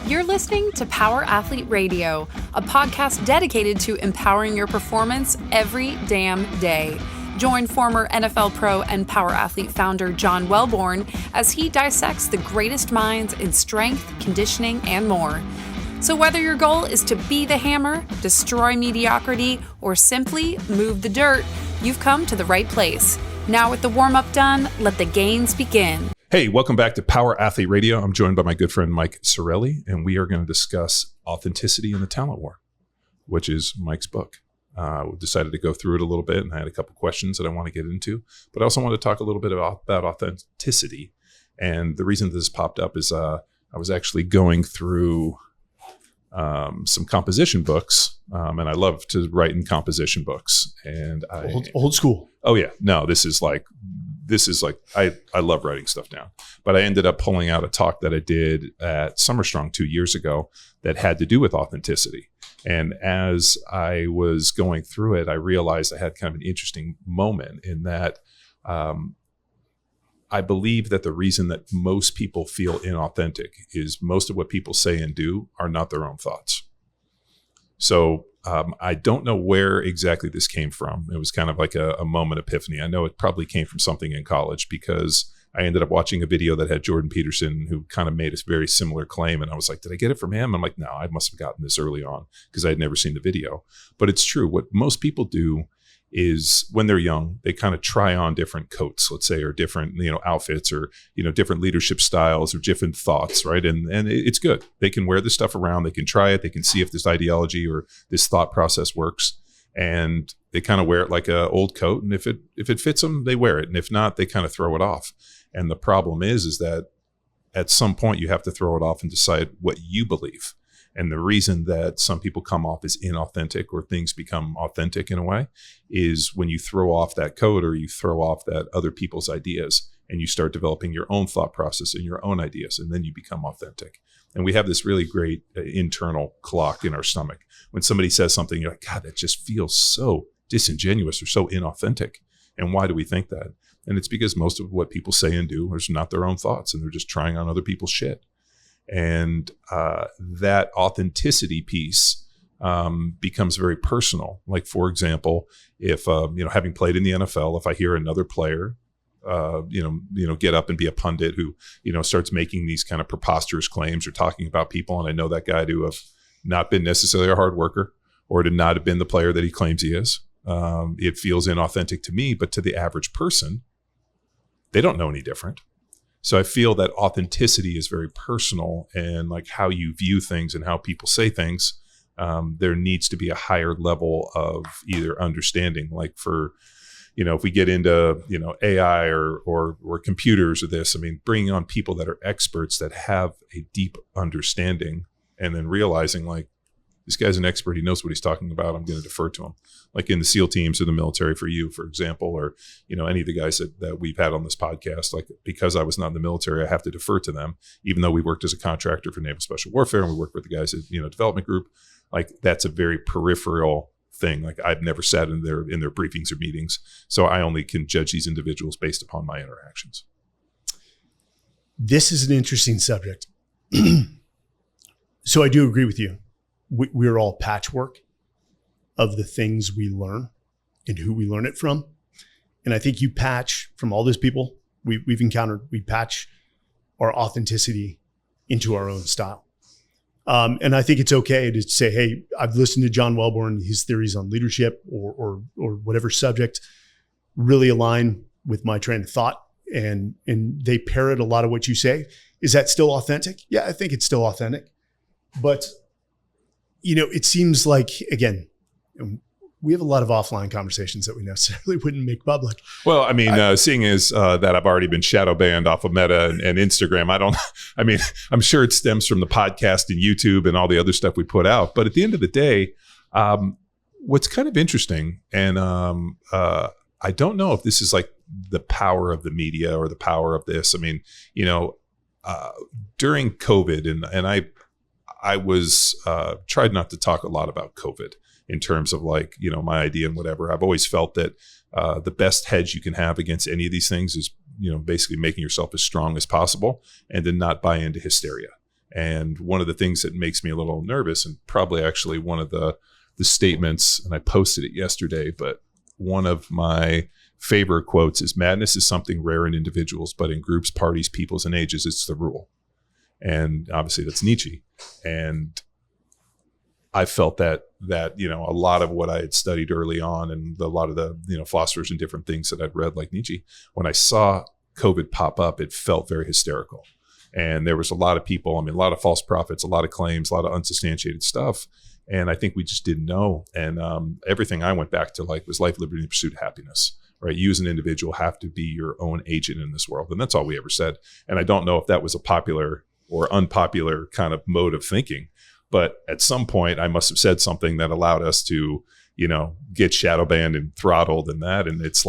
You're listening to Power Athlete Radio, a podcast dedicated to empowering your performance every damn day. Join former NFL pro and Power Athlete founder John Welborn as he dissects the greatest minds in strength, conditioning, and more. So whether your goal is to be the hammer, destroy mediocrity, or simply move the dirt, you've come to the right place. Now with the warm-up done, let the gains begin. Hey, welcome back to Power Athlete Radio. I'm joined by my good friend Mike Sarraille, and we are going to discuss authenticity in the talent war, which is Mike's book. We decided to go through it a little bit, and I had a couple questions that I want to get into, but I also want to talk a little bit about authenticity. And the reason this popped up is I was actually going through some composition books, and I love to write in composition books. And old school. Oh yeah, no, this is like I love writing stuff down. But I ended up pulling out a talk that I did at Summer Strong 2 years ago that had to do with authenticity. And as I was going through it, I realized I had kind of an interesting moment in that I believe that the reason that most people feel inauthentic is most of what people say and do are not their own thoughts. So I don't know where exactly this came from. It was kind of like a moment epiphany. I know it probably came from something in college because I ended up watching a video that had Jordan Peterson who kind of made a very similar claim. And I was like, did I get it from him? I'm like, no, I must have gotten this early on because I had never seen the video. But it's true. What most people do is when they're young, they kind of try on different coats, let's say, or different, outfits or, different leadership styles or different thoughts, right? And it's good. They can wear this stuff around. They can try it. They can see if this ideology or this thought process works. And they kind of wear it like an old coat. And if it fits them, they wear it. And if not, they kind of throw it off. And the problem is that at some point you have to throw it off and decide what you believe. And the reason that some people come off as inauthentic or things become authentic in a way is when you throw off that code or you throw off that other people's ideas and you start developing your own thought process and your own ideas, and then you become authentic. And we have this really great internal clock in our stomach. When somebody says something, you're like, God, that just feels so disingenuous or so inauthentic. And why do we think that? And it's because most of what people say and do is not their own thoughts, and they're just trying on other people's shit. And that authenticity piece becomes very personal. Like, for example, if, having played in the NFL, if I hear another player, get up and be a pundit who, starts making these kind of preposterous claims or talking about people, and I know that guy to have not been necessarily a hard worker or to not have been the player that he claims he is, it feels inauthentic to me, but to the average person, they don't know any different. So I feel that authenticity is very personal, and like how you view things and how people say things, there needs to be a higher level of either understanding. Like for, if we get into, AI or computers or this, bringing on people that are experts that have a deep understanding, and then realizing like, this guy's an expert. He knows what he's talking about. I'm going to defer to him. Like in the SEAL teams or the military for you, for example, or, any of the guys that we've had on this podcast, like because I was not in the military, I have to defer to them, even though we worked as a contractor for Naval Special Warfare and we worked with the guys at, development group. Like that's a very peripheral thing. Like I've never sat in their briefings or meetings. So I only can judge these individuals based upon my interactions. This is an interesting subject. So I do agree with you. We're all patchwork of the things we learn and who we learn it from. And I think you patch from all those people we've encountered, we patch our authenticity into our own style. And I think it's okay to say, hey, I've listened to John Welborn, his theories on leadership or whatever subject really align with my train of thought. And they parrot a lot of what you say. Is that still authentic? Yeah, I think it's still authentic. But it seems like, again, we have a lot of offline conversations that we necessarily wouldn't make public. Well, seeing as that I've already been shadow banned off of Meta and Instagram, I'm sure it stems from the podcast and YouTube and all the other stuff we put out. But at the end of the day, what's kind of interesting, and I don't know if this is like the power of the media or the power of this. During COVID, and I was tried not to talk a lot about COVID in terms of like, my idea and whatever. I've always felt that the best hedge you can have against any of these things is, basically making yourself as strong as possible and then not buy into hysteria. And one of the things that makes me a little nervous, and probably actually one of the statements, and I posted it yesterday, but one of my favorite quotes is, madness is something rare in individuals, but in groups, parties, peoples, and ages, it's the rule. And obviously that's Nietzsche. And I felt that a lot of what I had studied early on, and a lot of the philosophers and different things that I'd read like Nietzsche, when I saw COVID pop up, it felt very hysterical. And there was a lot of people, a lot of false prophets, a lot of claims, a lot of unsubstantiated stuff. And I think we just didn't know. And everything I went back to was life, liberty, and the pursuit of happiness, right? You as an individual have to be your own agent in this world. And that's all we ever said. And I don't know if that was a popular or unpopular kind of mode of thinking. But at some point, I must have said something that allowed us to, get shadow banned and throttled and that. And it's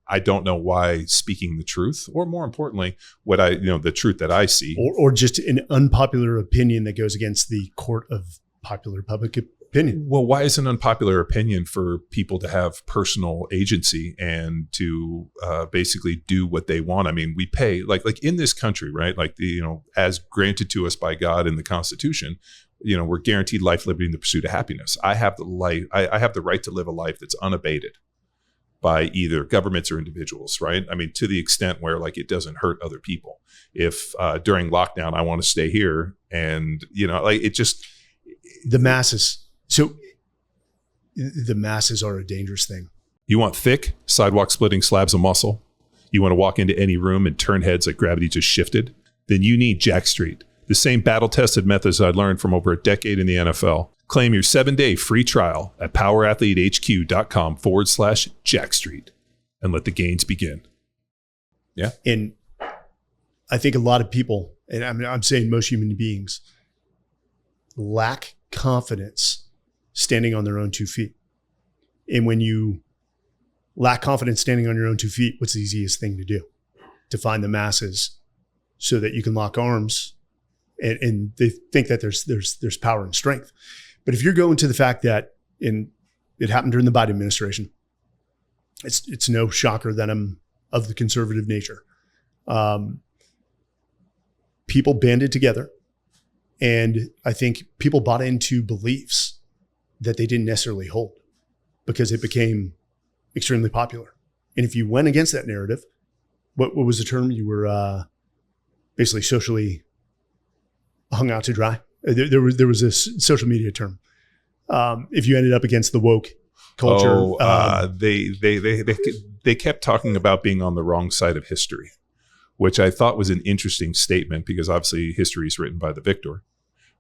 I don't know why speaking the truth, or more importantly, the truth that I see. Or just an unpopular opinion that goes against the court of popular public opinion. Well, why is an unpopular opinion for people to have personal agency and to basically do what they want? We pay like in this country, right? As granted to us by God in the Constitution, we're guaranteed life, liberty, and the pursuit of happiness. I have the right to live a life that's unabated by either governments or individuals, right? To the extent where it doesn't hurt other people. If during lockdown I want to stay here, and it just the masses. So the masses are a dangerous thing. You want thick, sidewalk splitting slabs of muscle? You want to walk into any room and turn heads like gravity just shifted? Then you need Jack Street. The same battle-tested methods I learned from over a decade in the NFL. Claim your 7-day free trial at powerathletehq.com/Jackstreet and let the gains begin. Yeah. And I think a lot of people, and I'm saying most human beings, lack confidence standing on their own 2 feet. And when you lack confidence standing on your own 2 feet, what's the easiest thing to do? To find the masses so that you can lock arms. And they think that there's power and strength. But if you're going to the fact that it happened during the Biden administration, it's no shocker that I'm of the conservative nature. People banded together, and I think people bought into beliefs that they didn't necessarily hold because it became extremely popular. And if you went against that narrative, what was the term? You were basically socially hung out to dry. There was a social media term. If you ended up against the woke culture, they kept talking about being on the wrong side of history, which I thought was an interesting statement because obviously history is written by the victor.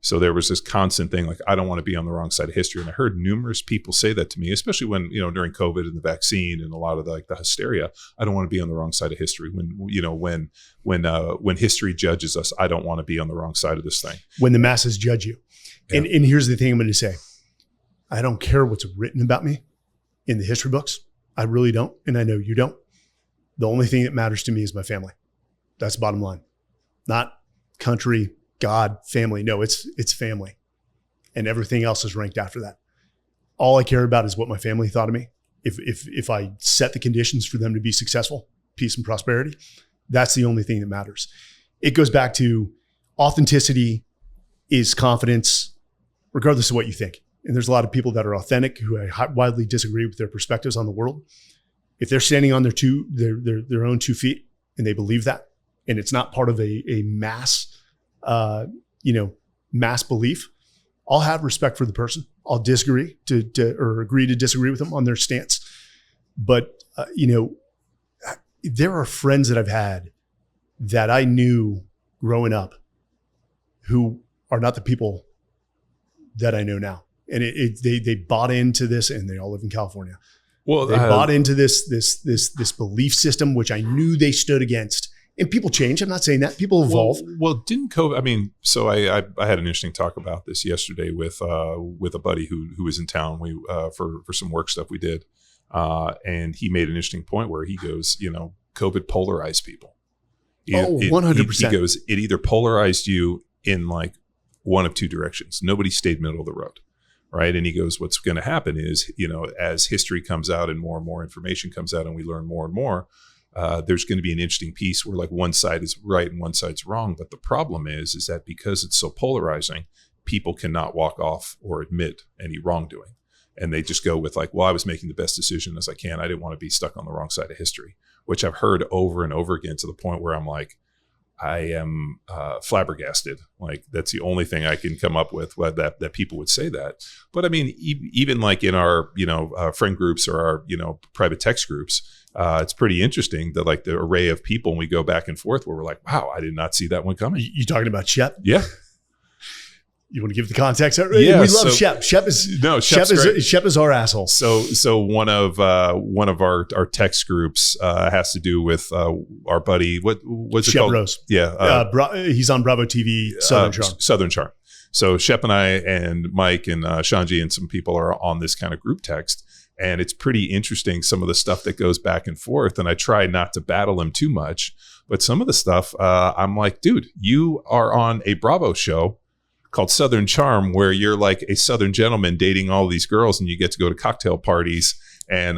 So there was this constant thing I don't want to be on the wrong side of history. And I heard numerous people say that to me, especially when, during COVID and the vaccine and a lot of the hysteria, I don't want to be on the wrong side of history. When history judges us, I don't want to be on the wrong side of this thing. When the masses judge you. Yeah. And here's the thing I'm going to say. I don't care what's written about me in the history books. I really don't. And I know you don't. The only thing that matters to me is my family. That's the bottom line. Not country, God, family. No, it's family. And everything else is ranked after that. All I care about is what my family thought of me. If I set the conditions for them to be successful, peace and prosperity, that's the only thing that matters. It goes back to authenticity is confidence, regardless of what you think. And there's a lot of people that are authentic who I widely disagree with their perspectives on the world. If they're standing on their own 2 feet and they believe that, and it's not part of a mass mass belief, I'll have respect for the person. I'll disagree or agree to disagree with them on their stance. But, there are friends that I've had that I knew growing up who are not the people that I know now. And they bought into this, and they all live in California. Well, they bought into this belief system, which I knew they stood against. And people change. I'm not saying that. People evolve. Well, didn't COVID? So I had an interesting talk about this yesterday with a buddy who was in town. We for some work stuff we did, and he made an interesting point where he goes, COVID polarized people. 100%. He goes, it either polarized you in one of two directions. Nobody stayed middle of the road, right? And he goes, what's going to happen is, as history comes out and more information comes out, and we learn more and more. there's going to be an interesting piece where like one side is right and one side's wrong. But the problem is that because it's so polarizing, people cannot walk off or admit any wrongdoing. And they just go with like, well, I was making the best decision as I can. I didn't want to be stuck on the wrong side of history, which I've heard over and over again to the point where I'm like, I am flabbergasted. Like that's the only thing I can come up with that people would say that. But I mean, even like in our, friend groups or our, private text groups, it's pretty interesting that like the array of people, and we go back and forth where we're like, wow, I did not see that one coming. You talking about Shep? Yeah. You want to give the context? Yeah, we love Shep. Shep is our asshole. So one of our text groups has to do with our buddy. What's it Shep called? Rose. Yeah, he's on Bravo TV. Southern Charm. Southern Charm. So Shep and I and Mike and Shanji and some people are on this kind of group text, and it's pretty interesting some of the stuff that goes back and forth. And I try not to battle him too much, but some of the stuff I'm like, dude, you are on a Bravo show called Southern Charm, where you're like a Southern gentleman dating all these girls, and you get to go to cocktail parties and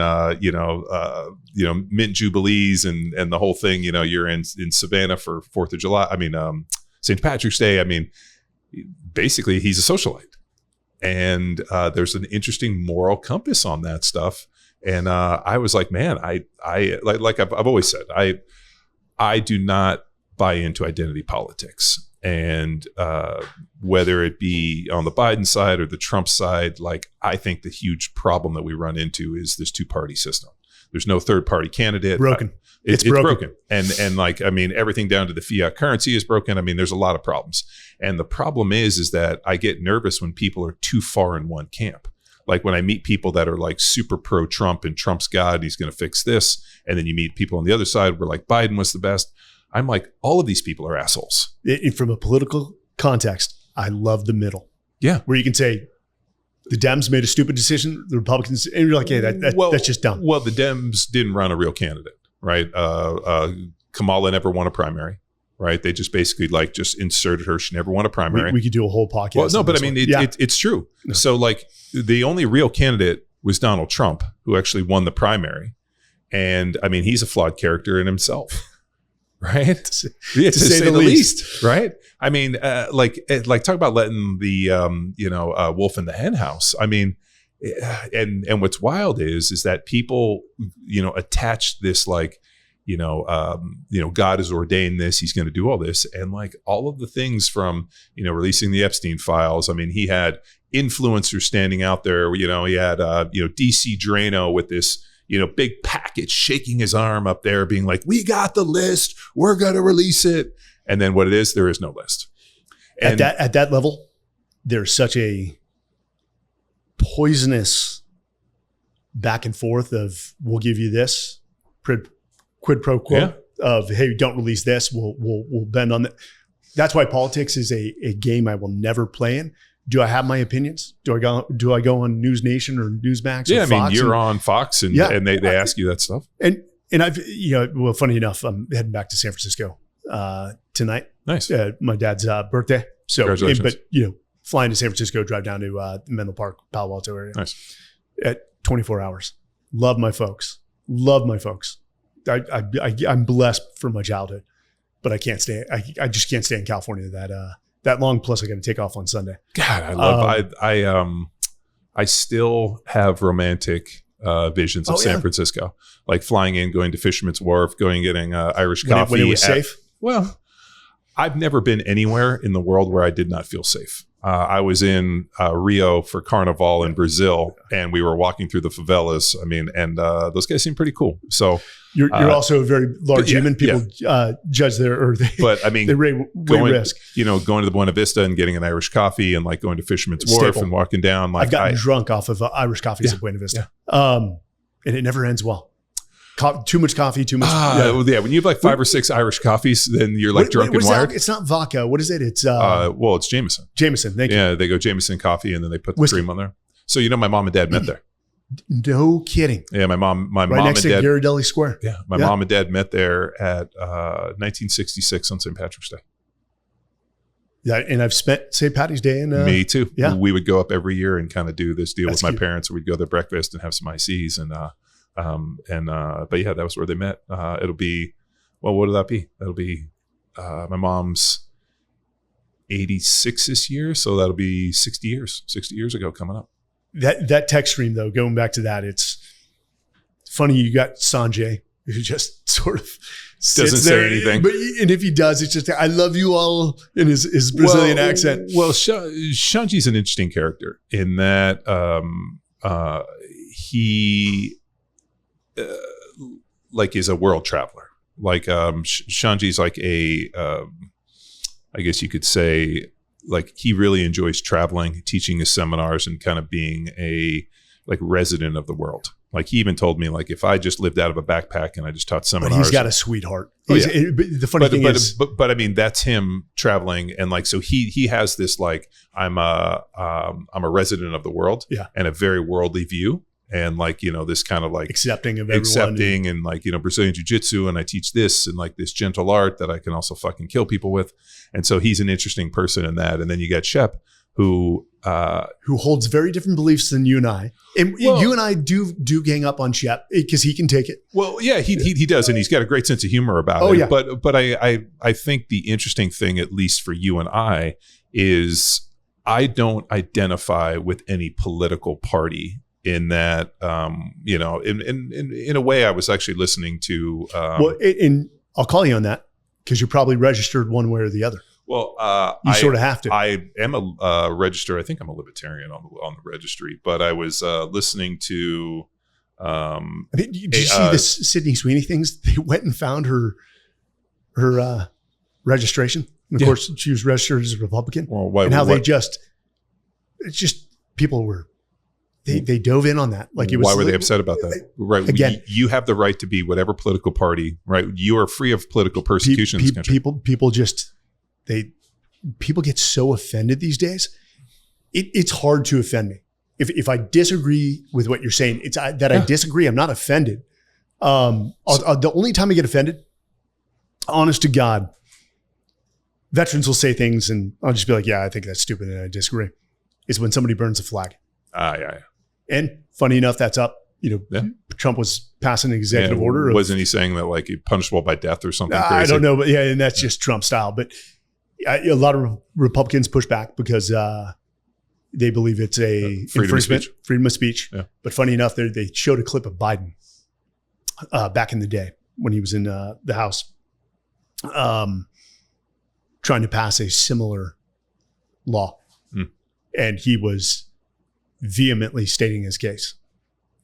mint jubilees and the whole thing. You're in Savannah for 4th of July. I mean, St. Patrick's Day. I mean, basically, he's a socialite, and there's an interesting moral compass on that stuff. And I was like, man, I like I've always said, I do not buy into identity politics. And whether it be on the Biden side or the Trump side, like I think the huge problem that we run into is this two-party system. There's no third-party candidate. Broken. It's broken. And like, I mean, everything down to the fiat currency is broken. I mean, there's a lot of problems. And the problem is that I get nervous when people are too far in one camp. Like when I meet people that are like super pro-Trump and Trump's God, he's going to fix this. And then you meet people on the other side where like Biden was the best. I'm like, all of these people are assholes. From a political context, I love the middle. Yeah. Where you can say, the Dems made a stupid decision, the Republicans, and you're like, hey, that's just dumb. Well, the Dems didn't run a real candidate, right? Kamala never won a primary, right? They just basically like just inserted her. She never won a primary. We could do a whole podcast. Well, no, but I mean, it's true. No. So like the only real candidate was Donald Trump, who actually won the primary. And I mean, he's a flawed character in himself. Right, to say the least. Right. I mean, like talk about letting the wolf in the hen house. I mean, and what's wild is that people attach this like God has ordained this, he's going to do all this, and like all of the things from releasing the Epstein files. I mean, he had influencers standing out there. He had DC Drano with this big package, shaking his arm up there, being like, we got the list, we're going to release it. And then what it is, there is no list. And at that level, there's such a poisonous back and forth of, we'll give you this, quid pro quo of, hey, don't release this, we'll bend on that. That's why politics is a game I will never play in. Do I have my opinions? Do I go on News Nation or Newsmax? Yeah, or Fox? You're on Fox, and they ask you that stuff. And I've well, funny enough, I'm heading back to San Francisco tonight. Nice. My dad's birthday. So, congratulations. but flying to San Francisco, drive down to Menlo Park, Palo Alto area. Nice. At 24 hours. Love my folks. I'm blessed from my childhood, but I can't stay. I just can't stay in California that long. Plus, I got to take off on Sunday. God, I love. I still have romantic visions of San Francisco, like flying in, going to Fisherman's Wharf, going getting Irish coffee. When it was safe. Well, I've never been anywhere in the world where I did not feel safe. I was in Rio for Carnival in Brazil, and we were walking through the favelas. I mean, and those guys seem pretty cool. So you're also a very large human. People judge but I mean, they weigh risk. Going to the Buena Vista and getting an Irish coffee, and like going to Fisherman's Wharf and walking down. Like I've gotten drunk off of Irish coffees at Buena Vista, and it never ends well. Too much coffee, too much. When you have like 5 or 6 Irish coffees, then you're like drunk and wired. It's not vodka. What is it? It's it's Jameson. Jameson, thank you. Yeah, they go Jameson coffee, and then they put the cream on there. So my mom and dad met there. No kidding. Yeah, my mom next and to dad. Ghirardelli Square. Yeah, my mom and dad met there at 1966 on St. Patrick's Day. Yeah, and I've spent St. Patty's Day in. Me too. Yeah, we would go up every year and kind of do this deal with my parents. We'd go to breakfast and have some ICs and. But yeah, that was where they met. It'll be, well, what will that be? That'll be my mom's 86 this year, so that'll be 60 years ago coming up. That text stream though, going back to that, it's funny. You got Sanjay who just sort of doesn't say anything, and if he does, it's just "I love you all" in his Brazilian accent. Well, Shanji's an interesting character in that he like is a world traveler. Like Shanji's like I guess you could say, like he really enjoys traveling, teaching his seminars, and kind of being a like resident of the world. Like he even told me, like if I just lived out of a backpack and I just taught seminars. But he's got a sweetheart. The funny thing is, but I mean that's him traveling, and like so he has this like I'm a resident of the world, and a very worldly view. And like, you know, this kind of like accepting of everyone. And like, you know, Brazilian jiu-jitsu, and I teach this and like this gentle art that I can also fucking kill people with. And so he's an interesting person in that. And then you got Shep who holds very different beliefs than you and I. And you and I do gang up on Shep because he can take it. Well, yeah, he does, and he's got a great sense of humor about it. Yeah. But I think the interesting thing, at least for you and I, is I don't identify with any political party. In that, you know, in a way, I was actually listening to. And I'll call you on that because you're probably registered one way or the other. Well, you sort of have to. I am a register. I think I'm a libertarian on the registry, but I was listening to. Did you see this Sydney Sweeney things? They went and found her registration. And of course, she was registered as a Republican. Well, and how they just people were. They dove in on that. Like it was. Why were they upset about that? Right. Again, you have the right to be whatever political party, right? You are free of political persecution in this country. People get so offended these days. It's hard to offend me. If I disagree with what you're saying, I disagree. I'm not offended. The only time I get offended, honest to God, veterans will say things and I'll just be like, yeah, I think that's stupid and I disagree. Is when somebody burns a flag. Yeah. And funny enough, that's up. You know, Trump was passing an executive order. Wasn't he saying that like punishable by death or something crazy? I don't know, but and that's just Trump style. But a lot of Republicans push back because they believe it's a freedom of speech. Yeah. But funny enough, they showed a clip of Biden back in the day when he was in the House, trying to pass a similar law, and he was vehemently stating his case.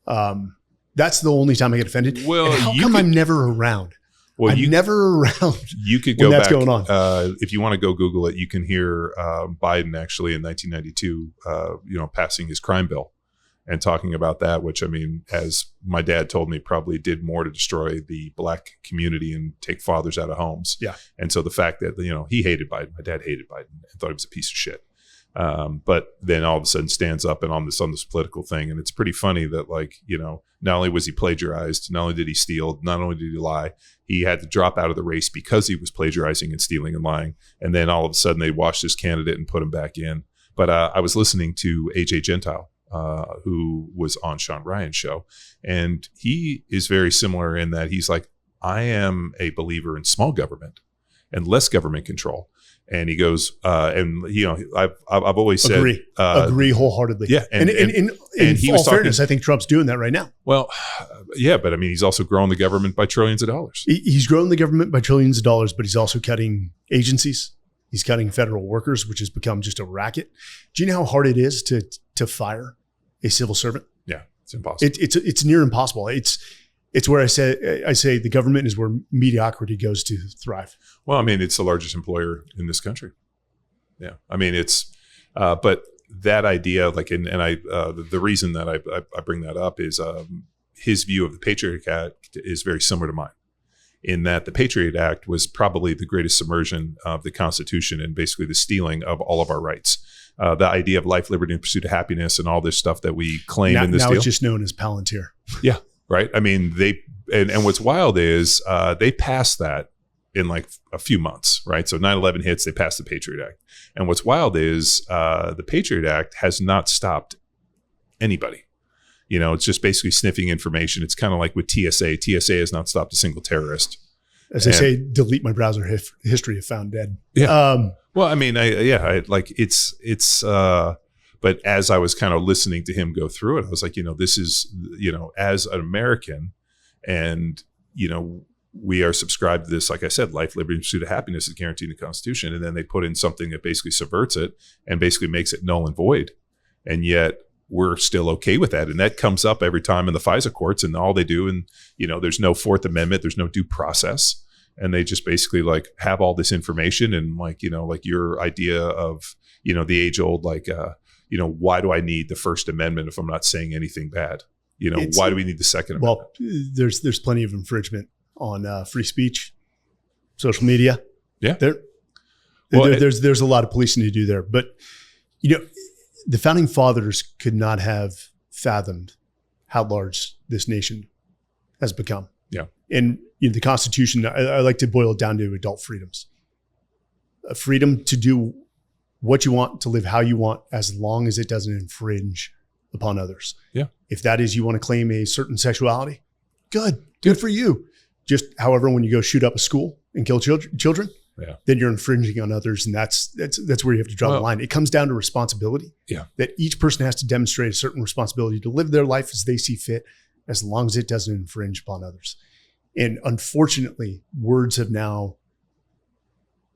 That's the only time I get offended. Well, and how come I'm never around? Well, I'm never around. You could go back. That's going on. If you want to go Google it, you can hear Biden actually in 1992, passing his crime bill and talking about that, which I mean, as my dad told me, probably did more to destroy the black community and take fathers out of homes. Yeah. And so the fact that, he hated Biden, my dad hated Biden and thought he was a piece of shit. But then all of a sudden stands up and on this political thing. And it's pretty funny that not only was he plagiarized, not only did he steal, not only did he lie, he had to drop out of the race because he was plagiarizing and stealing and lying. And then all of a sudden they washed his candidate and put him back in. But I was listening to AJ Gentile, who was on Sean Ryan's show. And he is very similar in that he's like, I am a believer in small government and less government control. And he goes, I've always said, agree wholeheartedly. Yeah, and in all fairness, I think Trump's doing that right now. Well, yeah, but I mean, he's also growing the government by trillions of dollars. He's growing the government by trillions of dollars, but he's also cutting agencies. He's cutting federal workers, which has become just a racket. Do you know how hard it is to fire a civil servant? Yeah, it's impossible. It's near impossible. It's where I say the government is where mediocrity goes to thrive. Well, I mean, it's the largest employer in this country. Yeah, I mean, it's, but that idea, the reason that I bring that up is his view of the Patriot Act is very similar to mine, in that the Patriot Act was probably the greatest submersion of the Constitution and basically the stealing of all of our rights. The idea of life, liberty, and pursuit of happiness, and all this stuff that we claim in this deal. Now it's just known as Palantir. Yeah. Right. I mean, and what's wild is they passed that in like a few months. Right. So 9/11 hits, they passed the Patriot Act. And what's wild is the Patriot Act has not stopped anybody. It's just basically sniffing information. It's kind of like with TSA. TSA has not stopped a single terrorist. As they say, delete my browser history if found dead. Yeah. Well, I mean, but as I was kind of listening to him go through it, I was like, this is, as an American, and, we are subscribed to this, like I said, life, liberty, and pursuit of happiness is guaranteed in the Constitution. And then they put in something that basically subverts it and basically makes it null and void. And yet we're still okay with that. And that comes up every time in the FISA courts, and all they do, and, there's no Fourth Amendment, there's no due process. And they just basically like have all this information, and like your idea of, the age old, why do I need the First Amendment if I'm not saying anything bad? Why do we need the Second Amendment? Well, there's plenty of infringement on free speech, social media. Yeah. There's a lot of policing to do there. But, the founding fathers could not have fathomed how large this nation has become. Yeah. And the Constitution, I like to boil it down to adult freedoms. A freedom to do what you want, to live how you want, as long as it doesn't infringe upon others. Yeah. If that is, you want to claim a certain sexuality, good for you. Just, however, when you go shoot up a school and kill children, then you're infringing on others, and that's where you have to draw the line. It comes down to responsibility. Yeah. That each person has to demonstrate a certain responsibility to live their life as they see fit, as long as it doesn't infringe upon others. And unfortunately, words have now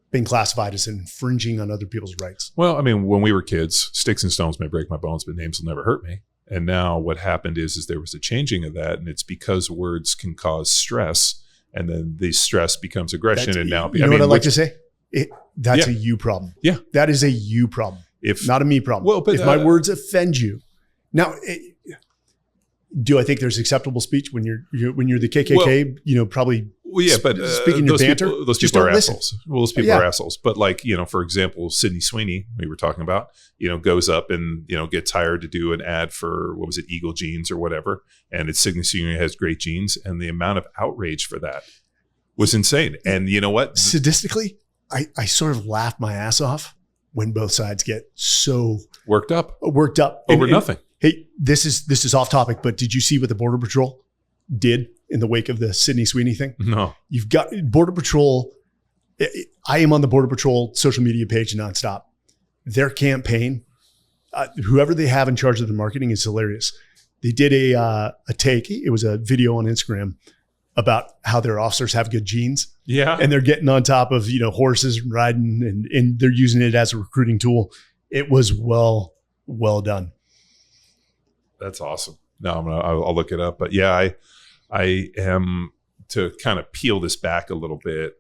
been classified as infringing on other people's rights. Well, I mean, when we were kids, sticks and stones may break my bones, but names will never hurt me. And now what happened is there was a changing of that, and it's because words can cause stress, and then the stress becomes aggression. And now, what I like to say? That's a you problem. Yeah. That is a you problem, not a me problem. Well, but if my words offend you, now, do I think there's acceptable speech when you're the KKK? Well, probably. Well, yeah, but speaking your banter, those people are assholes. Well, those people are assholes. But like, for example, Sydney Sweeney, we were talking about, goes up and, gets hired to do an ad for, what was it, Eagle Jeans or whatever. And it's Sydney Sweeney has great jeans. And the amount of outrage for that was insane. And you know what? Sadistically, I sort of laugh my ass off when both sides get so worked up over nothing. Hey, this is off topic, but did you see what the Border Patrol did in the wake of the Sydney Sweeney thing? No. You've got Border Patrol. I am on the Border Patrol social media page nonstop. Their campaign, whoever they have in charge of the marketing, is hilarious. They did a take. It was a video on Instagram about how their officers have good genes. Yeah. And they're getting on top of, horses and riding, and they're using it as a recruiting tool. It was well done. That's awesome. No, I'll look it up. But yeah, I am, to kind of peel this back a little bit,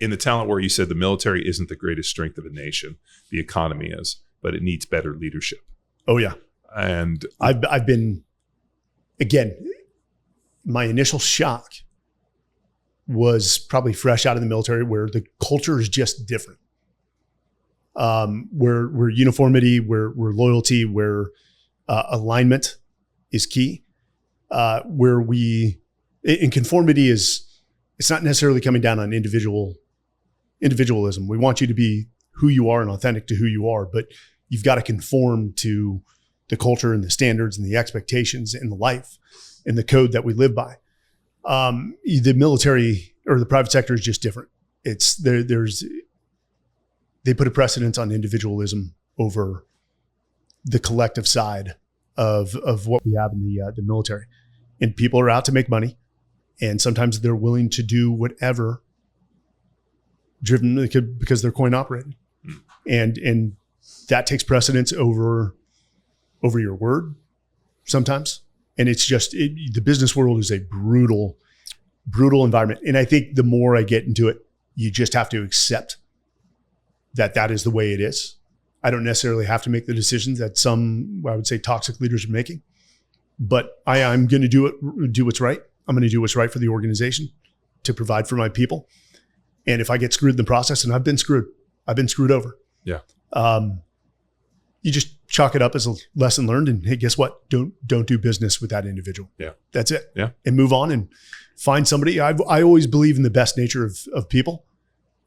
in the talent where you said the military isn't the greatest strength of a nation, the economy is, but it needs better leadership. Oh yeah. And I've been, again, my initial shock was probably fresh out of the military, where the culture is just different. Where uniformity, where loyalty, where alignment is key. Where in conformity it's not necessarily coming down on individualism. We want you to be who you are and authentic to who you are, but you've got to conform to the culture and the standards and the expectations and the life and the code that we live by. The military or the private sector is just different. It's they put a precedence on individualism over the collective side of what we have in the military. And people are out to make money, and sometimes they're willing to do whatever because they're coin operated. And that takes precedence over your word sometimes. And it's just, the business world is a brutal environment. And I think the more I get into it, you just have to accept that is the way it is. I don't necessarily have to make the decisions that some, I would say, toxic leaders are making, but I'm going to do what's right. I'm going to do what's right for the organization to provide for my people. And if I get screwed in the process, and I've been screwed over. Yeah. You just chalk it up as a lesson learned, and hey, guess what? Don't do business with that individual. Yeah. That's it. Yeah. And move on and find somebody. I always believe in the best nature of people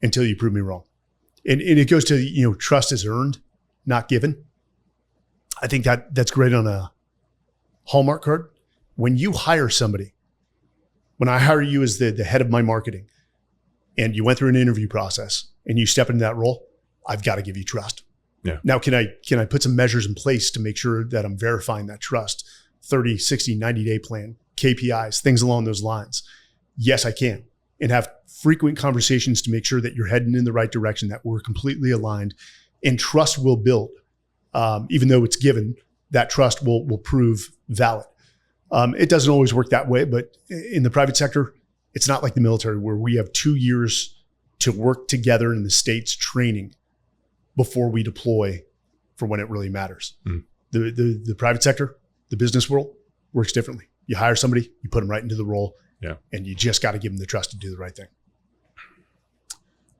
until you prove me wrong. And it goes to, trust is earned, not given. I think that's great on a Hallmark card. When you hire somebody, when I hire you as the head of my marketing, and you went through an interview process and you step into that role, I've got to give you trust. Yeah. Now, can I put some measures in place to make sure that I'm verifying that trust? 30, 60, 90-day plan, KPIs, things along those lines. Yes, I can. And have frequent conversations to make sure that you're heading in the right direction, that we're completely aligned, and trust will build. Even though it's given, that trust will prove valid. It doesn't always work that way, but in the private sector, it's not like the military where we have 2 years to work together in the States training before we deploy for when it really matters. The private sector, the business world works differently. You hire somebody, you put them right into the role, and you just got to give them the trust to do the right thing.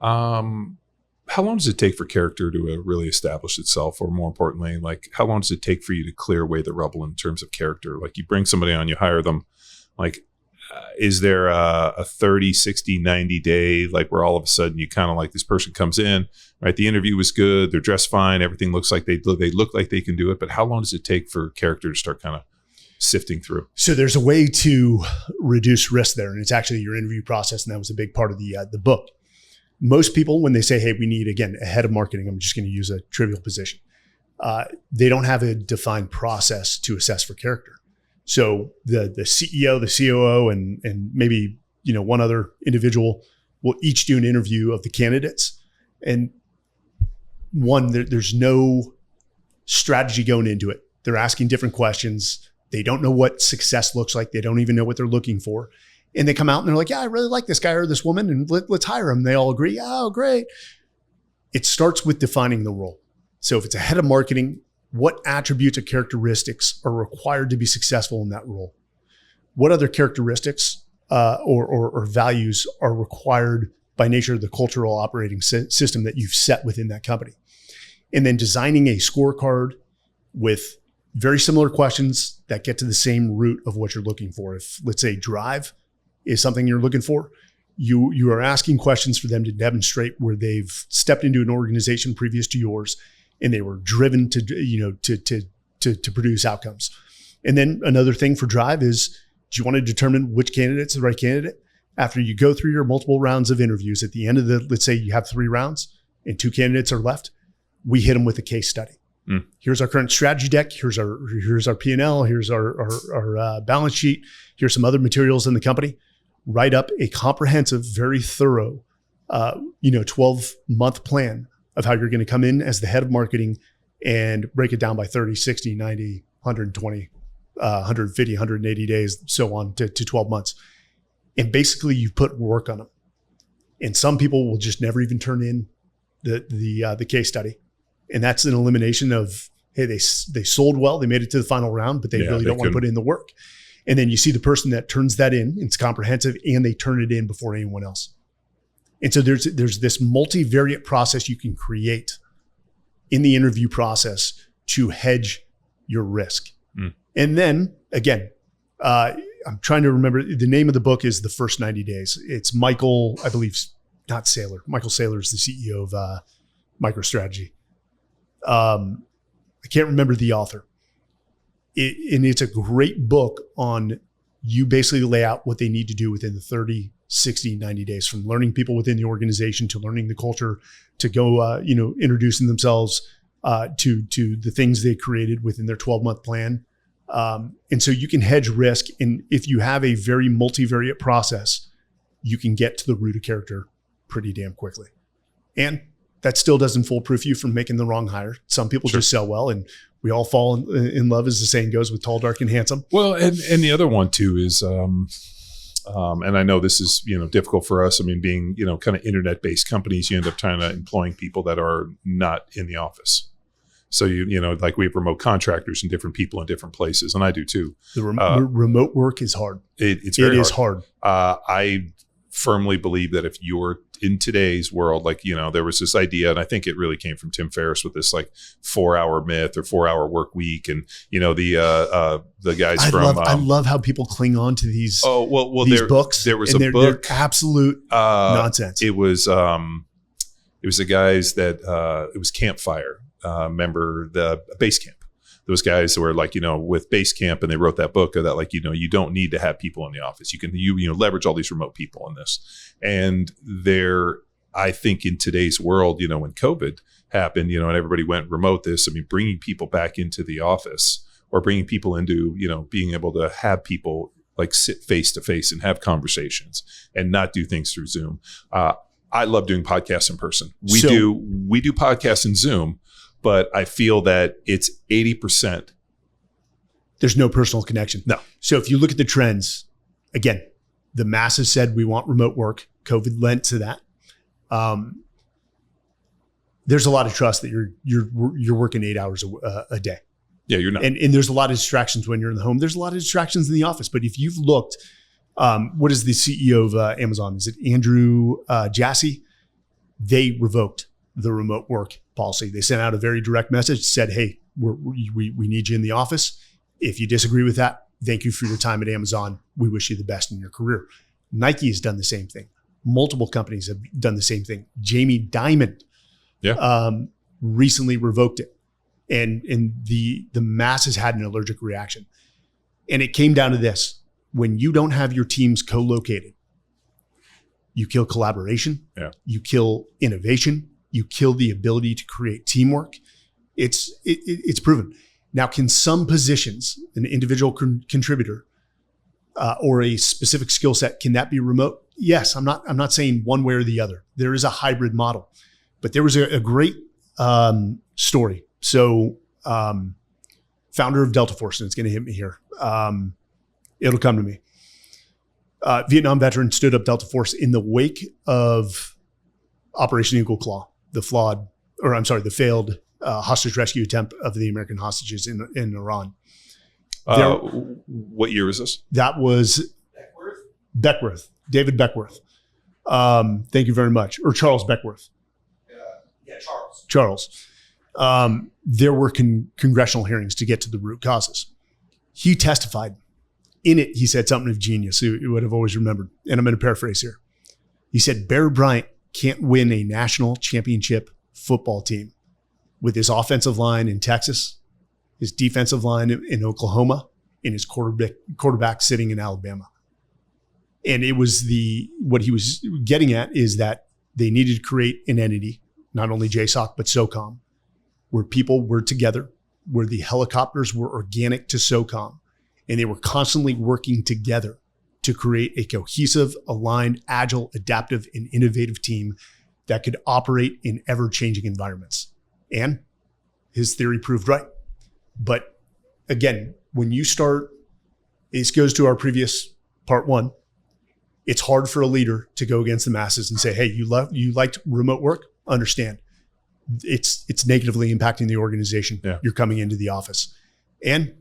How long does it take for character to really establish itself? Or more importantly, like how long does it take for you to clear away the rubble in terms of character? Like you bring somebody on, you hire them, like is there a 30, 60, 90 day, like where all of a sudden you kind of like this person comes in, right? The interview was good. They're dressed fine. Everything looks like they look like they can do it. But how long does it take for character to start kind of sifting through? So there's a way to reduce risk there. And it's actually your interview process. And that was a big part of the book. Most people, when they say, hey, we need, again, a head of marketing, I'm just going to use a trivial position. They don't have a defined process to assess for character. So the CEO, the COO, and maybe, one other individual will each do an interview of the candidates. And there's no strategy going into it. They're asking different questions. They don't know what success looks like. They don't even know what they're looking for. And they come out and they're like, yeah, I really like this guy or this woman, and let's hire him. They all agree. Oh, great. It starts with defining the role. So if it's a head of marketing, what attributes or characteristics are required to be successful in that role? What other characteristics or values are required by nature of the cultural operating system that you've set within that company? And then designing a scorecard with very similar questions that get to the same root of what you're looking for. If, let's say, drive is something you're looking for, you are asking questions for them to demonstrate where they've stepped into an organization previous to yours and they were driven to produce outcomes. And then another thing for drive is, do you want to determine which candidate's the right candidate? After you go through your multiple rounds of interviews, at the end of let's say you have 3 rounds and 2 candidates are left, we hit them with a case study. Here's our current strategy deck. Here's our P&L. Here's our balance sheet. Here's some other materials in the company. Write up a comprehensive, very thorough, 12-month plan of how you're going to come in as the head of marketing and break it down by 30, 60, 90, 120, 150, 180 days, so on to 12 months. And basically you put work on them. And some people will just never even turn in the case study. And that's an elimination of, hey, they sold well, they made it to the final round, but they really don't want to put in the work. And then you see the person that turns that in, it's comprehensive, and they turn it in before anyone else. And so there's this multivariate process you can create in the interview process to hedge your risk. And then again, I'm trying to remember, the name of the book is The First 90 Days. It's Michael, I believe, not Saylor. Michael Saylor is the CEO of MicroStrategy. I can't remember the author. And it's a great book on, you basically lay out what they need to do within the 30, 60, 90 days, from learning people within the organization to learning the culture to go, introducing themselves to the things they created within their 12-month plan. And so you can hedge risk. And if you have a very multivariate process, you can get to the root of character pretty damn quickly. And that still doesn't foolproof you from making the wrong hire. Some people just sell well, and we all fall in love, as the saying goes, with tall, dark, and handsome. Well, and the other one too is, and I know this is, difficult for us. I mean, being, kind of internet-based companies, you end up trying to employing people that are not in the office. So like we have remote contractors and different people in different places, and I do too. The remote work is hard. It's very hard. I firmly believe that if you're in today's world, like, there was this idea, and I think it really came from Tim Ferriss with this like 4-hour myth or 4-hour work week. And, the guys I love how people cling on to these, these books. There was a book, they're absolute nonsense. It was the guys that, it was Campfire, remember the base camp. those guys who are like, with Basecamp, and they wrote that book that like, you don't need to have people in the office. You can, leverage all these remote people in this. And I think in today's world, when COVID happened, and everybody went remote bringing people back into the office, or bringing people into, being able to have people like sit face to face and have conversations and not do things through Zoom. I love doing podcasts in person. We do podcasts in Zoom, but I feel that it's 80%. There's no personal connection. No. So if you look at the trends, again, the masses said we want remote work. COVID lent to that. There's a lot of trust that you're working 8 hours a day. Yeah, you're not. And there's a lot of distractions when you're in the home. There's a lot of distractions in the office. But if you've looked, what is the CEO of Amazon? Is it Andrew Jassy? They revoked the remote work policy. They sent out a very direct message, said, hey, we need you in the office. If you disagree with that, thank you for your time at Amazon. We wish you the best in your career. Nike has done the same thing. Multiple companies have done the same thing. Jamie Dimon recently revoked it. And the masses had an allergic reaction. And it came down to this. When you don't have your teams co-located, you kill collaboration, you kill innovation, you kill the ability to create teamwork. It's proven. Now, can some positions, an individual contributor or a specific skill set, can that be remote? Yes, I'm not saying one way or the other. There is a hybrid model, but there was a great story. So, founder of Delta Force, and it's going to hit me here. It'll come to me. Vietnam veteran stood up Delta Force in the wake of Operation Eagle Claw, the failed hostage rescue attempt of the American hostages in Iran. What year was this? That was Beckworth, David Beckworth. Thank you very much. Or Charles Beckworth. Charles. There were congressional hearings to get to the root causes. He testified. In it, he said something of genius. You would have always remembered. And I'm going to paraphrase here. He said, Bear Bryant can't win a national championship football team with his offensive line in Texas, his defensive line in Oklahoma, and his quarterback sitting in Alabama. And it was what he was getting at is that they needed to create an entity, not only JSOC, but SOCOM, where people were together, where the helicopters were organic to SOCOM. And they were constantly working together to create a cohesive, aligned, agile, adaptive, and innovative team that could operate in ever-changing environments. And his theory proved right. But again, when you start, this goes to our previous part one, it's hard for a leader to go against the masses and say, hey, you liked remote work? Understand. It's negatively impacting the organization. Yeah. You're coming into the office. And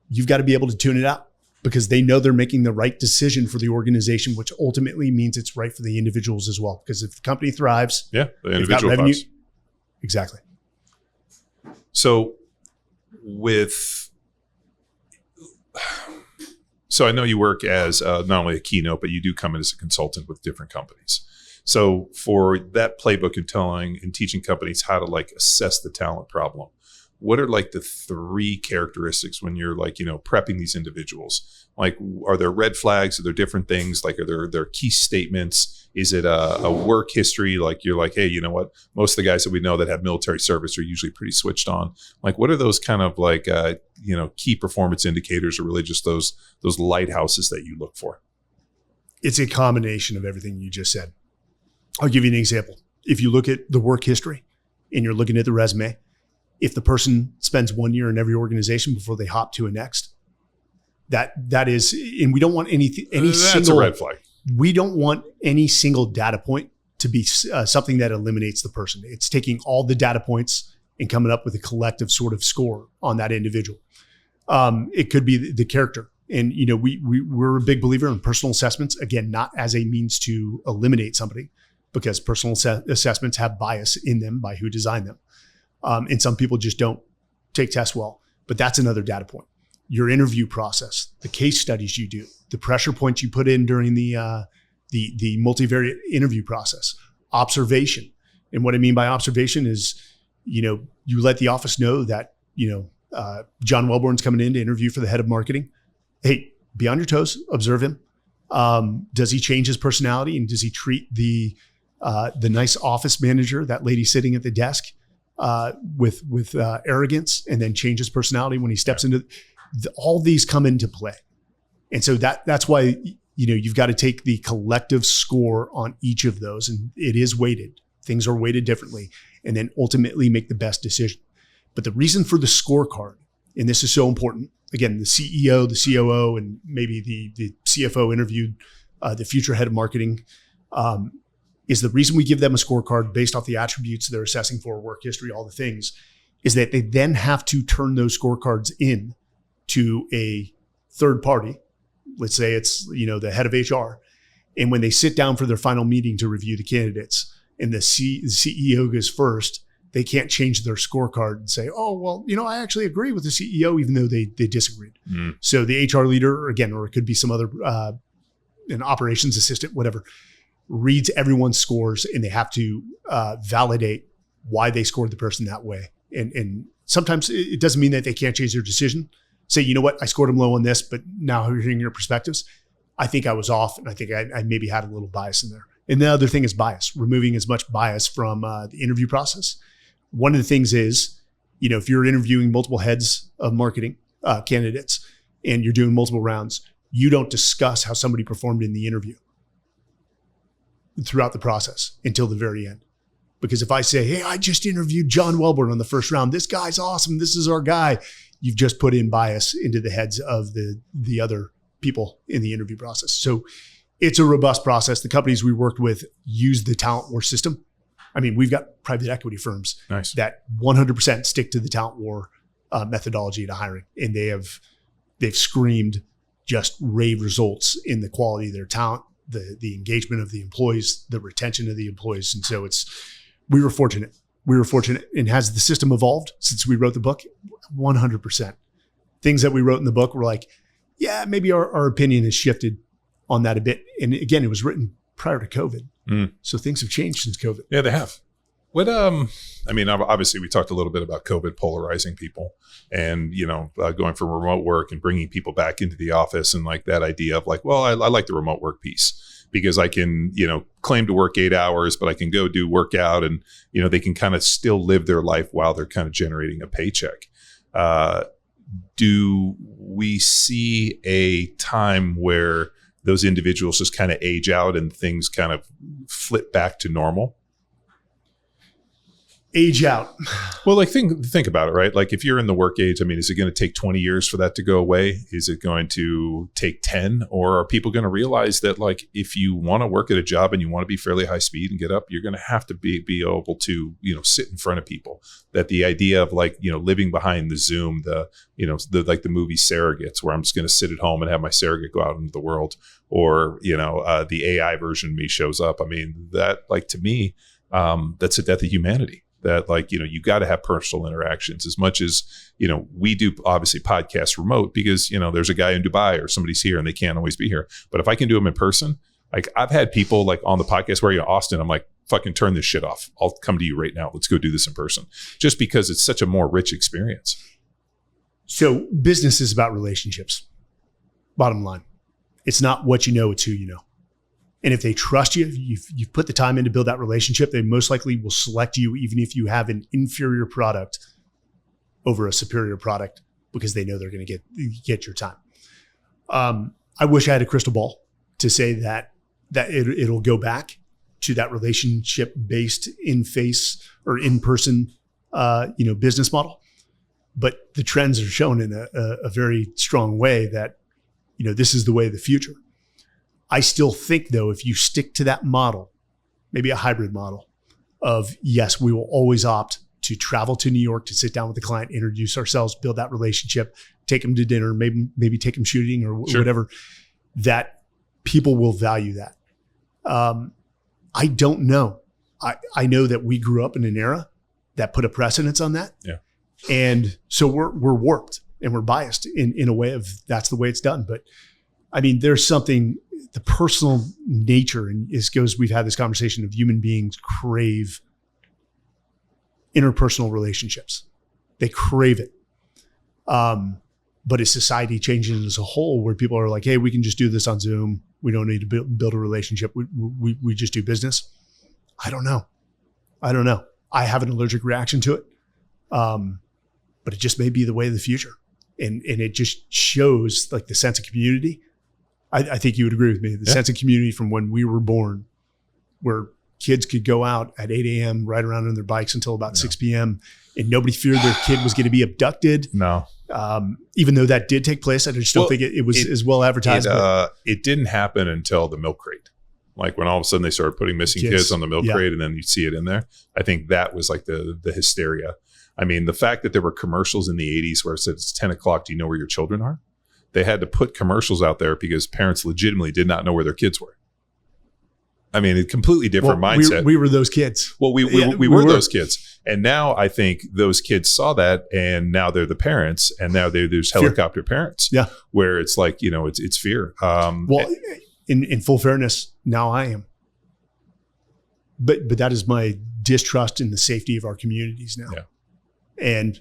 you've got to be able to tune it out because they know they're making the right decision for the organization, which ultimately means it's right for the individuals as well. Because if the company thrives, the individual thrives. Exactly. So I know you work as not only a keynote, but you do come in as a consultant with different companies. So for that playbook and teaching companies how to like assess the talent problem, what are like the 3 characteristics when you're like, prepping these individuals? Like, are there red flags? Are there different things? Like, are there key statements? Is it a work history? Like, you're like, hey, you know what? Most of the guys that we know that have military service are usually pretty switched on. Like, what are those kind of like, key performance indicators, or really just those lighthouses that you look for? It's a combination of everything you just said. I'll give you an example. If you look at the work history and you're looking at the resume, if the person spends 1 year in every organization before they hop to a next, that is, and we don't want that's a red flag. We don't want any single data point to be something that eliminates the person. It's taking all the data points and coming up with a collective sort of score on that individual. It could be the character. And, we're a big believer in personal assessments, again, not as a means to eliminate somebody, because personal assessments have bias in them by who designed them. And some people just don't take tests well, but that's another data point. Your interview process, the case studies you do, the pressure points you put in during the multivariate interview process, observation. And what I mean by observation is, you let the office know that, John Wellborn's coming in to interview for the head of marketing. Hey, be on your toes, observe him. Does he change his personality, and does he treat the nice office manager, that lady sitting at the desk, with arrogance, and then change his personality when he steps into all these come into play. And so that's why, you've got to take the collective score on each of those, and it is weighted. Things are weighted differently, and then ultimately make the best decision. But the reason for the scorecard, and this is so important, again, the CEO, the COO, and maybe the CFO interviewed the future head of marketing, is the reason we give them a scorecard based off the attributes they're assessing for, work history, all the things, is that they then have to turn those scorecards in to a third party. Let's say it's, the head of HR. And when they sit down for their final meeting to review the candidates, and the CEO goes first, they can't change their scorecard and say, oh, well, I actually agree with the CEO, even though they disagreed. So the HR leader, again, or it could be some other an operations assistant, whatever, reads everyone's scores, and they have to validate why they scored the person that way. And sometimes it doesn't mean that they can't change their decision. Say, you know what, I scored them low on this, but now hearing your perspectives, I think I was off, and I think I maybe had a little bias in there. And the other thing is bias, removing as much bias from the interview process. One of the things is, if you're interviewing multiple heads of marketing candidates, and you're doing multiple rounds, you don't discuss how somebody performed in the interview throughout the process until the very end. Because if I say, hey, I just interviewed John Wellborn on the first round, this guy's awesome, this is our guy, you've just put in bias into the heads of the other people in the interview process. So it's a robust process. The companies we worked with use the talent war system. I mean, we've got private equity firms that 100% stick to the talent war methodology to hiring. And they've screamed just rave results in the quality of their talent, the engagement of the employees, the retention of the employees. And so we were fortunate. And has the system evolved since we wrote the book? 100%. Things that we wrote in the book were like, yeah, maybe our opinion has shifted on that a bit. And again, it was written prior to COVID. So things have changed since COVID. Yeah, they have. What, obviously we talked a little bit about COVID polarizing people and, going from remote work and bringing people back into the office, and like that idea of like, well, I like the remote work piece because I can, claim to work 8 hours, but I can go do workout, and, they can kind of still live their life while they're kind of generating a paycheck. Do we see a time where those individuals just kind of age out and things kind of flip back to normal? Age out. Well, like think about it, right? Like if you're in the work age, is it going to take 20 years for that to go away? Is it going to take 10? Or are people going to realize that like if you want to work at a job and you want to be fairly high speed and get up, you're going to have to be able to, sit in front of people? That the idea of like, living behind the Zoom, the movie Surrogates, where I'm just going to sit at home and have my surrogate go out into the world, or, the AI version of me shows up. That like to me, that's a death of humanity. That like, you got to have personal interactions as much as, we do obviously podcasts remote because, there's a guy in Dubai or somebody's here and they can't always be here. But if I can do them in person, like I've had people like on the podcast where Austin, I'm like, fucking turn this shit off. I'll come to you right now. Let's go do this in person, just because it's such a more rich experience. So business is about relationships. Bottom line, it's not what you know, it's who you know. And if they trust you, you've put the time in to build that relationship, they most likely will select you even if you have an inferior product over a superior product, because they know they're going to get your time. I wish I had a crystal ball to say that it'll go back to that relationship-based in-face or in-person business model. But the trends are shown in a very strong way that this is the way of the future. I still think, though, if you stick to that model, maybe a hybrid model of, yes, we will always opt to travel to New York to sit down with the client, introduce ourselves, build that relationship, take them to dinner, maybe take them shooting or whatever, that people will value that. I don't know. I know that we grew up in an era that put a precedence on that. Yeah. And so we're warped and we're biased in a way of that's the way it's done. But there's something, the personal nature, and it goes, we've had this conversation of human beings crave interpersonal relationships. They crave it. But is society changing as a whole where people are like, hey, we can just do this on Zoom. We don't need to build a relationship. We just do business. I don't know. I have an allergic reaction to it. But it just may be the way of the future. And it just shows like the sense of community. I think you would agree with me. The sense of community from when we were born, where kids could go out at 8 a.m., ride around on their bikes until about 6 p.m. and nobody feared their kid was going to be abducted. No. Even though that did take place, I just don't think it was as well advertised. It didn't happen until the milk crate. Like when all of a sudden they started putting missing kids on the milk crate and then you see it in there. I think that was like the hysteria. I mean, the fact that there were commercials in the 80s where it said it's 10 o'clock, do you know where your children are? They had to put commercials out there because parents legitimately did not know where their kids were. I mean, a completely different mindset. We were those kids. Well, we were those kids. And now I think those kids saw that and now they're the parents and now there's helicopter parents. Yeah. Where it's like, it's fear. In full fairness, now I am. But that is my distrust in the safety of our communities now. Yeah. And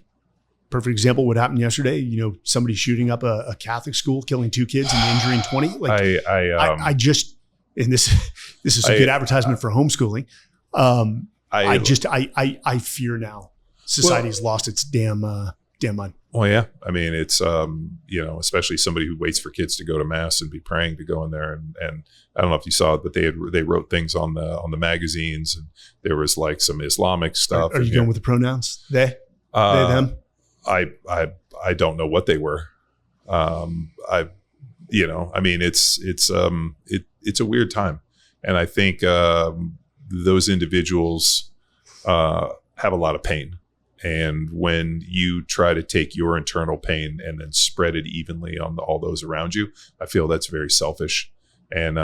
perfect example, what happened yesterday, somebody shooting up a Catholic school, killing 2 kids and injuring 20. Like I just, and this is a good advertisement for homeschooling. I fear now society's lost its damn mind. Well, yeah. I mean, it's, especially somebody who waits for kids to go to mass and be praying to go in there. And I don't know if you saw it, but they wrote things on the magazines and there was like some Islamic stuff. Are you going with the pronouns? They, them? I don't know what they were. I mean, it's a weird time. And I think, those individuals, have a lot of pain. And when you try to take your internal pain and then spread it evenly on all those around you, I feel that's very selfish. And,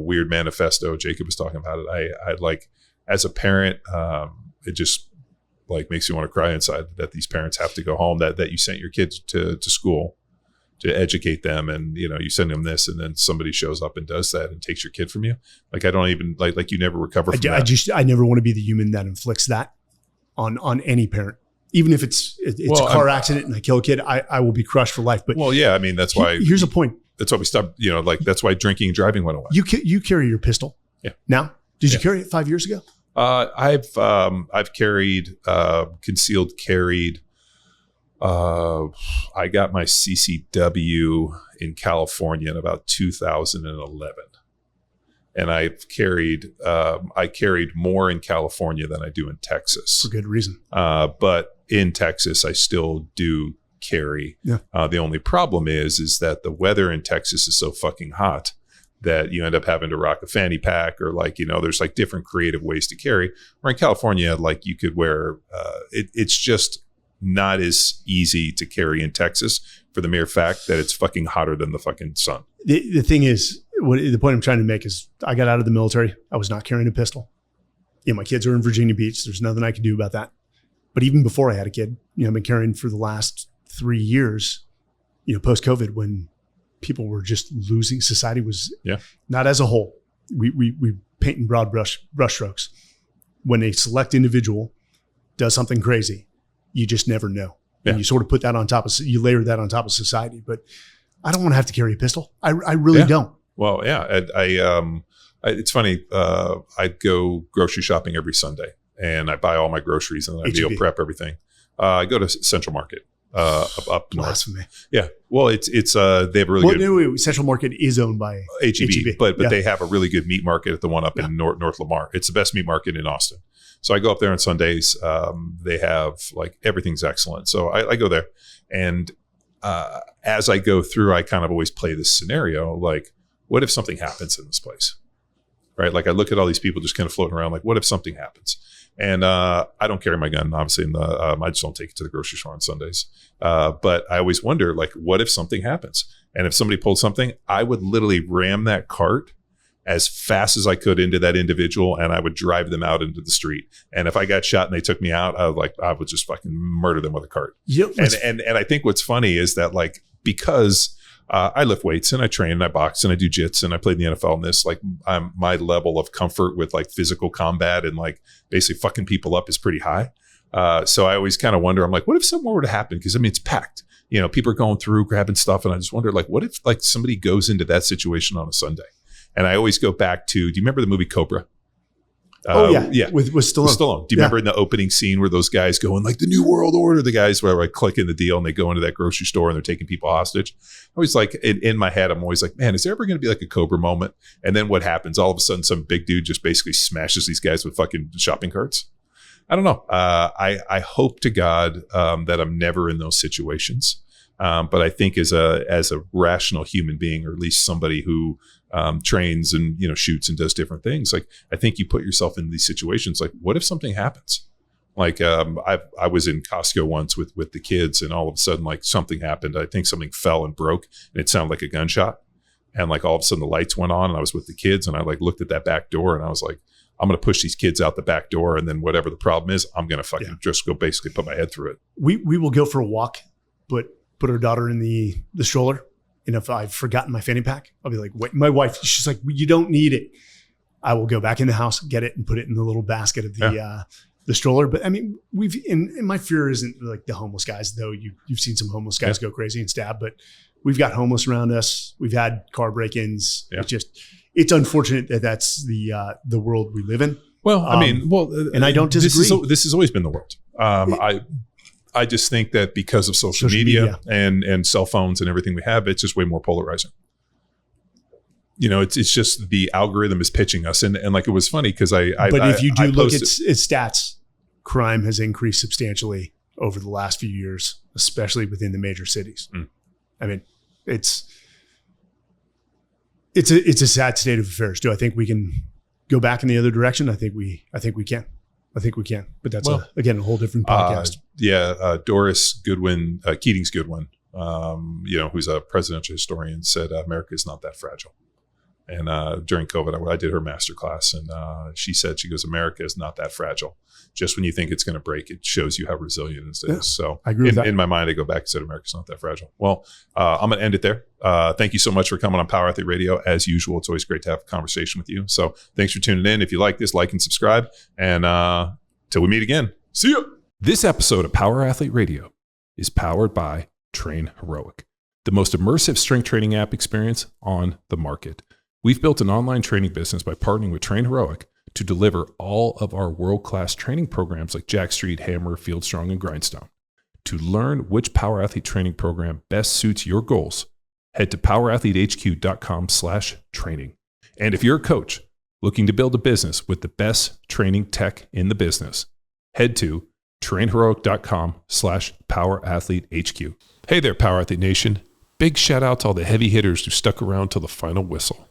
weird manifesto, Jacob was talking about it. I like, as a parent, it just like makes you want to cry inside that these parents have to go home, that you sent your kids to school to educate them. And, you send them this and then somebody shows up and does that and takes your kid from you. Like, I don't even like you never recover from that. I never want to be the human that inflicts that on any parent. Even if it's a car accident and I kill a kid, I will be crushed for life. But I mean, that's why. Here's a point. That's why we stopped. That's why drinking and driving went away. You carry your pistol. Yeah. Now, did you carry it 5 years ago? I've carried concealed carried. I got my CCW in California in about 2011. And I carried more in California than I do in Texas. For good reason. But in Texas, I still do carry. Yeah. The only problem is that the weather in Texas is so fucking hot that you end up having to rock a fanny pack or there's like different creative ways to carry. Or in California, like you could wear, it's just not as easy to carry in Texas for the mere fact that it's fucking hotter than the fucking sun. The thing is, the point I'm trying to make is I got out of the military. I was not carrying a pistol. My kids are in Virginia Beach. There's nothing I can do about that. But even before I had a kid, I've been carrying for the last 3 years, post-COVID when people were just losing. Society was not as a whole. We paint in broad brush strokes. When a select individual does something crazy, you just never know. Yeah. And you sort of put that on top of, you layer that on top of society. But I don't want to have to carry a pistol. I really don't. Well, yeah. It's funny. I go grocery shopping every Sunday and I buy all my groceries and then I meal prep everything. I go to Central Market. Up Blasphemy. north. Yeah. Well, it's they have a really good. Central Market is owned by HEB, but they have a really good meat market at the one up in North Lamar. It's the best meat market in Austin. So I go up there on Sundays. They have like everything's excellent. So I go there, and as I go through, I kind of always play this scenario like, what if something happens in this place? Right? Like I look at all these people just kind of floating around. Like, what if something happens? And I don't carry my gun, obviously. I just don't take it to the grocery store on Sundays. But I always wonder, like, what if something happens? And if somebody pulled something, I would literally ram that cart as fast as I could into that individual, and I would drive them out into the street. And if I got shot and they took me out, I would just fucking murder them with a cart. Yep. And I think what's funny is that, like, because I lift weights and I train and I box and I do jits and I played in the NFL and this, like, my level of comfort with like physical combat and like basically fucking people up is pretty high. So I always kind of wonder, I'm like, what if something were to happen? Because I mean, it's packed. You know, people are going through, grabbing stuff. And I just wonder, like, what if like somebody goes into that situation on a Sunday? And I always go back to, do you remember the movie Cobra? Yeah. With Stallone. Stallone. Do you remember in the opening scene where those guys go in like the New World Order, the guys where like clicking the deal and they go into that grocery store and they're taking people hostage? I always like in my head, I'm always like, man, is there ever going to be like a Cobra moment? And then what happens? All of a sudden, some big dude just basically smashes these guys with fucking shopping carts. I don't know. I hope to God that I'm never in those situations. But I think as a rational human being, or at least somebody who trains and, you know, shoots and does different things, like I think you put yourself in these situations. Like, what if something happens? Like I was in Costco once with the kids, and all of a sudden, like something happened. I think something fell and broke, and it sounded like a gunshot. And like all of a sudden, the lights went on, and I was with the kids, and I like looked at that back door, and I was like, I'm going to push these kids out the back door, and then whatever the problem is, I'm going to fucking just go basically put my head through it. We will go for a walk, but put our daughter in the stroller. And if I've forgotten my fanny pack, I'll be like, wait, my wife, she's like, you don't need it. I will go back in the house, get it, and put it in the little basket of the stroller. But I mean, and my fear isn't like the homeless guys, though. You've seen some homeless guys go crazy and stab, but we've got homeless around us. We've had car break-ins. Yeah. It's unfortunate that that's the world we live in. Well, I mean, and I don't disagree. This has always been the world. I just think that because of social media and cell phones and everything we have, it's just way more polarizing. You know, it's just the algorithm is pitching us. And like, it was funny because but if you do look at stats, crime has increased substantially over the last few years, especially within the major cities. I mean, it's a sad state of affairs. Do I think we can go back in the other direction? I think we can. But that's again, a whole different podcast. Doris Goodwin, Keating's Goodwin, you know, who's a presidential historian, said America is not that fragile. And during COVID, I did her masterclass, and she goes, America is not that fragile. Just when you think it's going to break, it shows you how resilient it is. So I agree with that. In my mind, I go back and said, America's not that fragile. Well, I'm going to end it there. Thank you so much for coming on Power Athlete Radio. As usual, it's always great to have a conversation with you. So thanks for tuning in. If you like this, like and subscribe. And till we meet again, see you. This episode of Power Athlete Radio is powered by Train Heroic, the most immersive strength training app experience on the market. We've built an online training business by partnering with Train Heroic to deliver all of our world-class training programs like Jack Street, Hammer, Field Strong, and Grindstone. To learn which Power Athlete training program best suits your goals, head to powerathletehq.com/training. And if you're a coach looking to build a business with the best training tech in the business, head to trainheroic.com/powerathletehq. Hey there, Power Athlete Nation. Big shout out to all the heavy hitters who stuck around till the final whistle.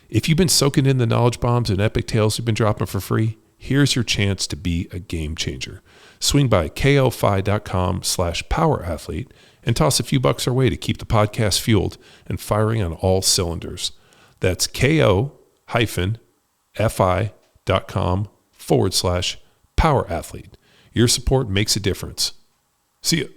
If you've been soaking in the knowledge bombs and epic tales we've been dropping for free, here's your chance to be a game changer. Swing by ko-fi.com/powerathlete and toss a few bucks our way to keep the podcast fueled and firing on all cylinders. That's ko-fi.com/powerathlete. Your support makes a difference. See ya.